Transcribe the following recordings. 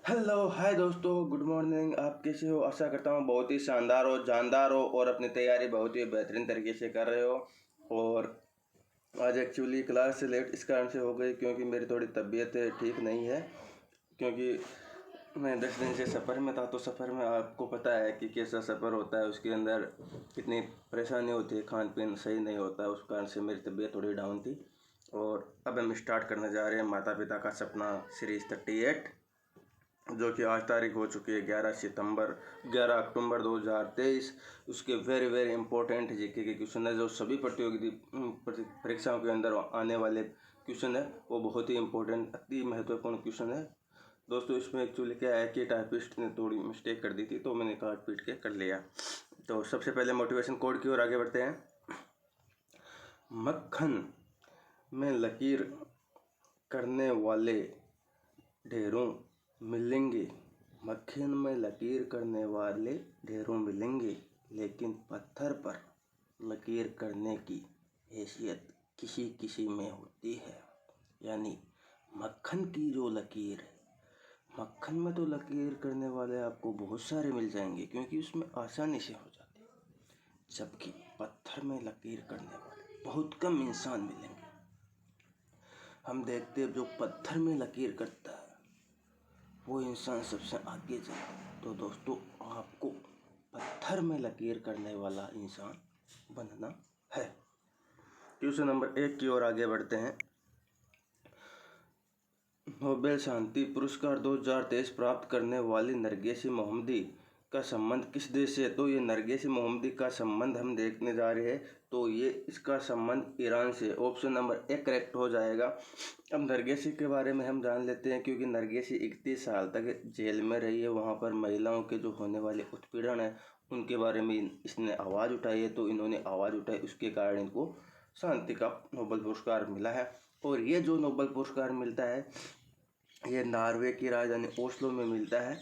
Hello hi दोस्तों, good morning. आप कैसे हो? आशा करता हूँ बहुत ही शानदार हो, जानदार हो और अपनी तैयारी बहुत ही बेहतरीन तरीके से कर रहे हो। और आज एक्चुअली क्लास से लेट इस कारण से हो गई क्योंकि मेरी थोड़ी तबीयत ठीक नहीं है। क्योंकि मैं 10 दिन से सफ़र में था, तो सफ़र में आपको पता है कि कैसा सफ़र होता है, उसके अंदर कितनी परेशानी होती है, खान पीन सही नहीं होता है। उस कारण से मेरी तबीयत थोड़ी डाउन थी। और अब हम स्टार्ट करने जा रहे हैं माता पिता का सपना सीरीज़ 38, जो कि आज तारीख हो चुकी है 11 अक्टूबर 2023। उसके वेरी वेरी इंपॉर्टेंट जीके के क्वेश्चन है, जो सभी प्रतियोगी परीक्षाओं के अंदर आने वाले क्वेश्चन है। वो बहुत ही इंपॉर्टेंट, अति महत्वपूर्ण क्वेश्चन है दोस्तों। इसमें एक्चुअली क्या है कि टाइपिस्ट ने थोड़ी मिस्टेक कर दी थी, तो मैंने काट पीट के कर लिया। तो सबसे पहले मोटिवेशन कोड की ओर आगे बढ़ते हैं। मक्खन में लकीर करने वाले ढेरों मिलेंगे। मक्खन में लकीर करने वाले ढेरों मिलेंगे, लेकिन पत्थर पर लकीर करने की हैसियत किसी किसी में होती है। यानी मक्खन की जो लकीर है, मक्खन में तो लकीर करने वाले आपको बहुत सारे मिल जाएंगे क्योंकि उसमें आसानी से हो जाती है, जबकि पत्थर में लकीर करने वाले बहुत कम इंसान मिलेंगे। हम देखते हैं जो पत्थर में लकीर करता है वो इंसान सबसे आगे जाए। तो दोस्तों, आपको पत्थर में लकीर करने वाला इंसान बनना है। क्वेश्चन नंबर 1 की ओर आगे बढ़ते हैं। नोबेल शांति पुरस्कार 2023 प्राप्त करने वाली नरगिस मोहम्मदी का संबंध किस देश से है? तो ये नरगिस मोहम्मदी का संबंध हम देखने जा रहे हैं, तो ये इसका संबंध ईरान से। ऑप्शन नंबर 1 करेक्ट हो जाएगा। अब नरगिस के बारे में हम जान लेते हैं, क्योंकि नरगिस 31 साल तक जेल में रही है। वहाँ पर महिलाओं के जो होने वाले उत्पीड़न है उनके बारे में इसने आवाज़ उठाई है, तो इन्होंने आवाज़ उठाई, उसके कारण इनको शांति का नोबेल पुरस्कार मिला है। और ये जो नोबेल पुरस्कार मिलता है ये नॉर्वे की राजधानी ओस्लो में मिलता है।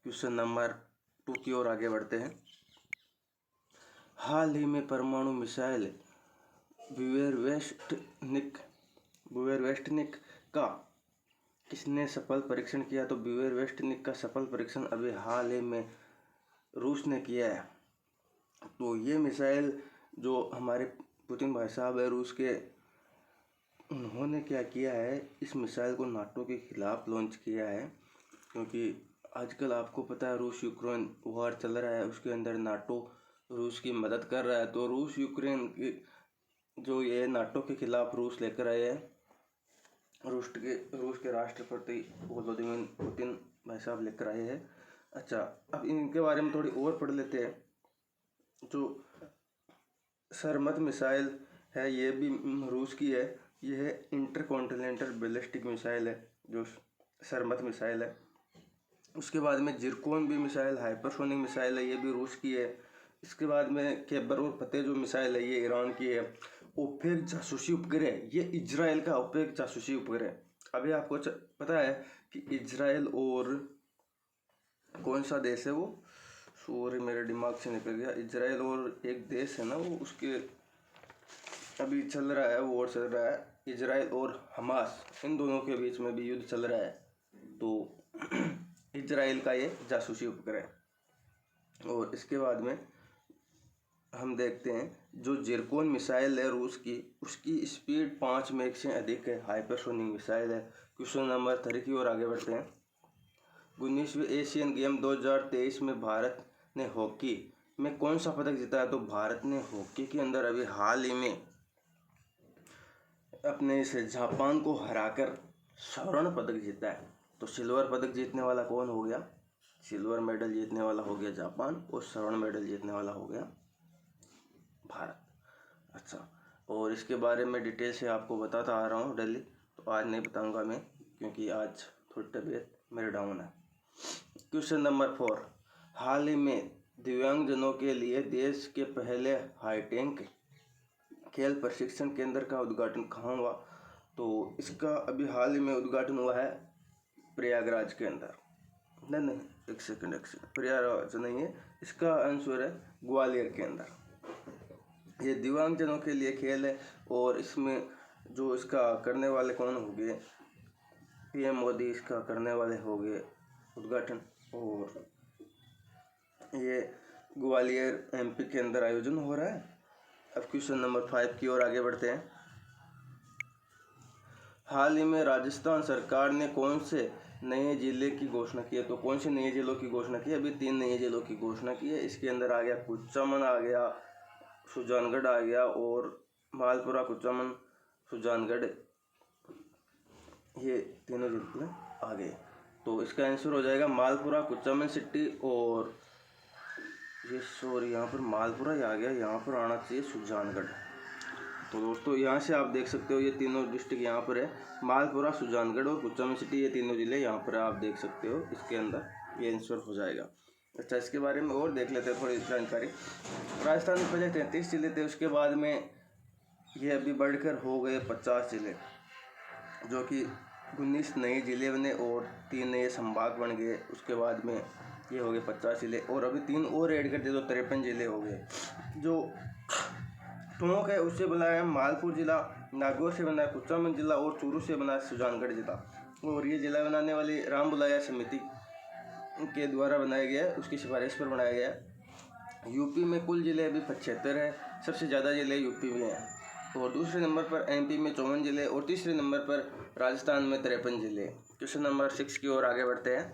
क्वेश्चन नंबर 2 की ओर आगे बढ़ते हैं। हाल ही में परमाणु मिसाइल ब्यूवेरवेस्टनिक का किसने सफल परीक्षण किया? तो ब्यूवेरवेस्टनिक का सफल परीक्षण अभी हाल ही में रूस ने किया है। तो ये मिसाइल जो हमारे पुतिन भाई साहब है रूस के, उन्होंने क्या किया है, इस मिसाइल को नाटो के खिलाफ लॉन्च किया है। क्योंकि आजकल आपको पता है रूस यूक्रेन वॉर चल रहा है, उसके अंदर नाटो रूस की मदद कर रहा है। तो रूस यूक्रेन की जो ये नाटो के खिलाफ रूस लेकर आए हैं, रूस के राष्ट्रपति व्लादिमीर पुतिन भाई साहब लेकर आए हैं। अच्छा, अब इनके बारे में थोड़ी और पढ़ लेते हैं। जो सरमत मिसाइल है ये भी रूस की है। यह इंटरकॉन्टिनेंटल बैलिस्टिक मिसाइल है जो सरमत मिसाइल है। उसके बाद में जिरकोन भी मिसाइल हाइपरसोनिक मिसाइल है, ये भी रूस की है। इसके बाद में खैबर और फतेह जो मिसाइल है ये ईरान की है। ओपेक जासूसी उपग्रह, ये इजराइल का ओपेक जासूसी उपग्रह। अभी आपको पता है कि इजराइल और कौन सा देश है वो, सॉरी मेरे दिमाग से निकल गया। इजराइल और एक देश है ना वो, उसके अभी चल रहा है, वॉर चल रहा है। इजराइल और हमास, इन दोनों के बीच में भी युद्ध चल रहा है। तो इजराइल का ये जासूसी उपग्रह। और इसके बाद में हम देखते हैं जो जिरकोन मिसाइल है रूस की, उसकी स्पीड 5 मैक से अधिक है, हाइपरसोनिक मिसाइल है। क्वेश्चन नंबर 3 की ओर आगे बढ़ते हैं। 19वें एशियन गेम 2023 में भारत ने हॉकी में कौन सा पदक जीता है? तो भारत ने हॉकी के अंदर अभी हाल ही में अपने इस जापान को हराकर स्वर्ण पदक जीता है। तो सिल्वर पदक जीतने वाला कौन हो गया? सिल्वर मेडल जीतने वाला हो गया जापान, और स्वर्ण मेडल जीतने वाला हो गया भारत। अच्छा, और इसके बारे में डिटेल से आपको बताता आ रहा हूँ डेली। तो आज नहीं बताऊँगा मैं, क्योंकि आज थोड़ी तबीयत मेरी डाउन है। क्वेश्चन नंबर 4, हाल ही में दिव्यांगजनों के लिए देश के पहले हाईटेक खेल प्रशिक्षण केंद्र का उद्घाटन कहाँ हुआ? तो इसका अभी हाल ही में उद्घाटन हुआ है प्रयागराज के अंदर। नहीं, एक सेकंड, प्रयागराज नहीं है, इसका आंसर है ग्वालियर के अंदर। ये दिव्यांगजनों के लिए खेल है, और इसमें जो इसका करने वाले कौन होंगे? पीएम मोदी इसका करने वाले होंगे उद्घाटन। और ये ग्वालियर एमपी के अंदर आयोजन हो रहा है। अब क्वेश्चन नंबर 5 की ओर आगे बढ़ते हैं। हाल ही में राजस्थान सरकार ने कौन से नए जिले की घोषणा की है? तो कौन से नए जिलों की घोषणा की है? अभी 3 नए जिलों की घोषणा की है। इसके अंदर आ गया कुचामन, आ गया सुजानगढ़, आ गया और मालपुरा, कुचामन, सुजानगढ़, ये तीनों जिले आ गए। तो इसका आंसर हो जाएगा मालपुरा, कुचामन सिटी और ये सॉरी यहाँ पर मालपुरा ही आ गया, यहाँ पर आना चाहिए सुजानगढ़। तो दोस्तों यहाँ से आप देख सकते हो ये तीनों डिस्ट्रिक्ट यहाँ पर है, मालपुरा, सुजानगढ़ और कुचामन सिटी, ये तीनों जिले यहाँ पर आप देख सकते हो। इसके अंदर ये आंसर हो जाएगा। अच्छा, इसके बारे में और देख लेते हैं थोड़ी जानकारी। राजस्थान में पहले 33 जिले थे, उसके बाद में ये अभी बढ़कर हो गए 50 जिले, जो कि 19 नए जिले बने और 3 नए संभाग बन गए। उसके बाद में ये हो गए 50 जिले और अभी 3 और ऐड कर दिए तो 53 जिले हो गए। जो टोंक है उससे बना है मालपुर जिला, नागौर से बना है कुचामन जिला और चूरू से बना है सुजानगढ़ जिला। और ये जिला बनाने वाली राम बुलाया समिति के द्वारा बनाया गया है, उसकी सिफारिश पर बनाया गया है। यूपी में कुल जिले अभी 75 है, सबसे ज़्यादा जिले यूपी में हैं। और दूसरे नंबर पर एमपी में 54 जिले और तीसरे नंबर पर राजस्थान में 53 जिले। क्वेश्चन नंबर 6 की ओर आगे बढ़ते हैं।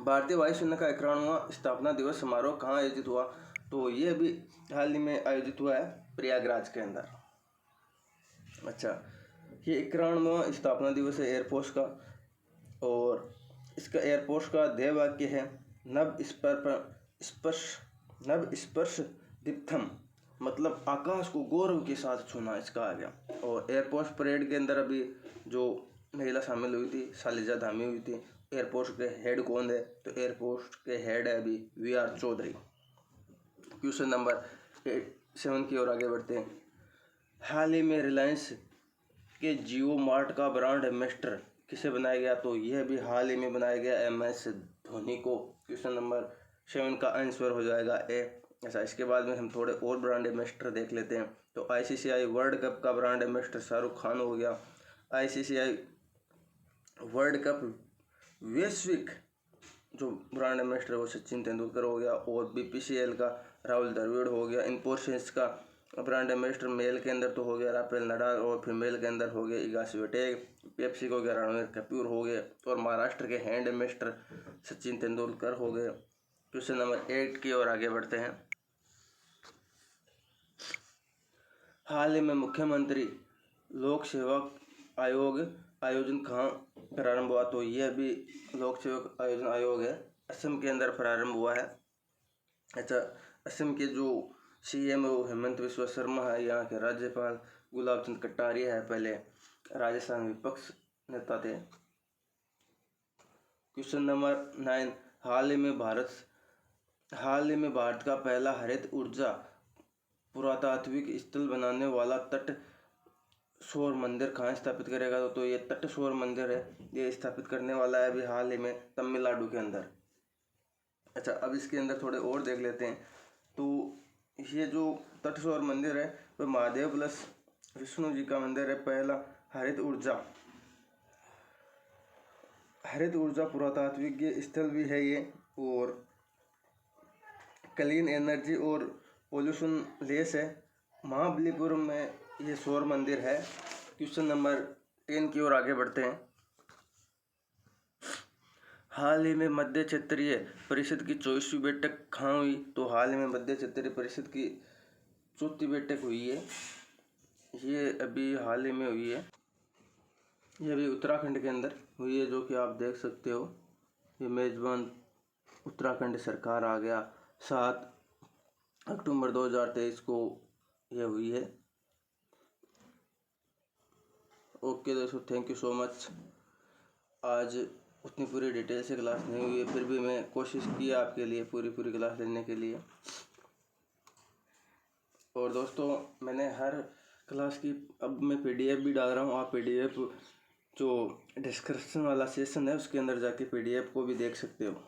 भारतीय वायुसेना का 91वां स्थापना दिवस समारोह कहाँ आयोजित हुआ? तो ये अभी हाल ही में आयोजित हुआ है प्रयागराज के अंदर। अच्छा, ये 91वां स्थापना दिवस है एयरफोर्स का और इसका एयरफोर्स का ध्येय वाक्य है नभ स्पर्श दीप्तम, मतलब आकाश को गौरव के साथ छूना, इसका आ गया। और एयरफोर्स परेड के अंदर अभी जो महिला शामिल हुई थी, शालिजा धामी हुई थी। एयरफोर्स के हेड कौन है? तो एयरफोर्स के हेड है अभी वी.आर. चौधरी। क्वेश्चन नंबर 7 की ओर आगे बढ़ते हैं। हाल ही में रिलायंस के जियो मार्ट का ब्रांड एम्बेसडर किसे बनाया गया? तो यह भी हाल ही में बनाया गया MS धोनी को। क्वेश्चन नंबर 7 का आंसर हो जाएगा ए। ऐसा, इसके बाद में हम थोड़े और ब्रांड एम्बेसडर देख लेते हैं। तो ICCI वर्ल्ड कप का ब्रांड एम्बेसडर शाहरुख खान हो गया। ICCI वर्ल्ड कप वैश्विक जो ब्रांड एम्बेसडर वो सचिन तेंदुलकर हो गया। और BPCL का राहुल द्रविड़ हो गया। इन्फोसिस का ब्रांड एम्बेसडर मेल के अंदर तो हो गया राफेल नडाल और फीमेल के अंदर हो गया इगा स्विटेक। पेप्सी को गया रणवीर कपूर हो गए और महाराष्ट्र के हैंड एम्बेसडर सचिन तेंदुलकर हो गए। क्वेश्चन नंबर 8 की ओर आगे बढ़ते हैं। हाल ही में मुख्यमंत्री लोक सेवक आयोग आयोजन कहाँ प्रारंभ हुआ? तो यह भी लोक सेवक आयोजन आयोग है, असम के अंदर प्रारंभ हुआ है। अच्छा, असम के जो CM है वो हेमंत बिस्वा शर्मा है। यहाँ के राज्यपाल गुलाब चंद कटारिया है, पहले राजस्थान विपक्ष नेता थे। क्वेश्चन नंबर 9, हाल ही में भारत का पहला हरित ऊर्जा पुरातात्विक स्थल बनाने वाला तट सौर मंदिर कहाँ स्थापित करेगा? तो ये तट सौर मंदिर है, ये स्थापित करने वाला है अभी हाल ही में तमिलनाडु के अंदर। अच्छा, अब इसके अंदर थोड़े और देख लेते हैं। तो ये जो तट सौर मंदिर है वह महादेव प्लस विष्णु जी का मंदिर है। पहला हरित ऊर्जा पुरातात्विक स्थल भी है ये, और क्लीन एनर्जी और पोल्यूशन लेस है। महाबलीपुरम में ये सौर मंदिर है। क्वेश्चन नंबर 10 की ओर आगे बढ़ते हैं। हाल ही में मध्य क्षेत्रीय परिषद की 24वीं बैठक कहाँ हुई? तो हाल ही में मध्य क्षेत्रीय परिषद की 4थी बैठक हुई है, ये अभी हाल ही में हुई है। ये अभी उत्तराखंड के अंदर हुई है, जो कि आप देख सकते हो। ये मेजबान उत्तराखंड सरकार आ गया। 7 अक्टूबर 2023 को यह हुई है। ओके दोस्तों, थैंक यू सो मच। आज उतनी पूरी डिटेल से क्लास नहीं हुई है, फिर भी मैं कोशिश की आपके लिए पूरी क्लास लेने के लिए। और दोस्तों, मैंने हर क्लास की अब मैं PDF भी डाल रहा हूँ। आप PDF जो डिस्क्रिप्शन वाला सेशन है उसके अंदर जाके PDF को भी देख सकते हो।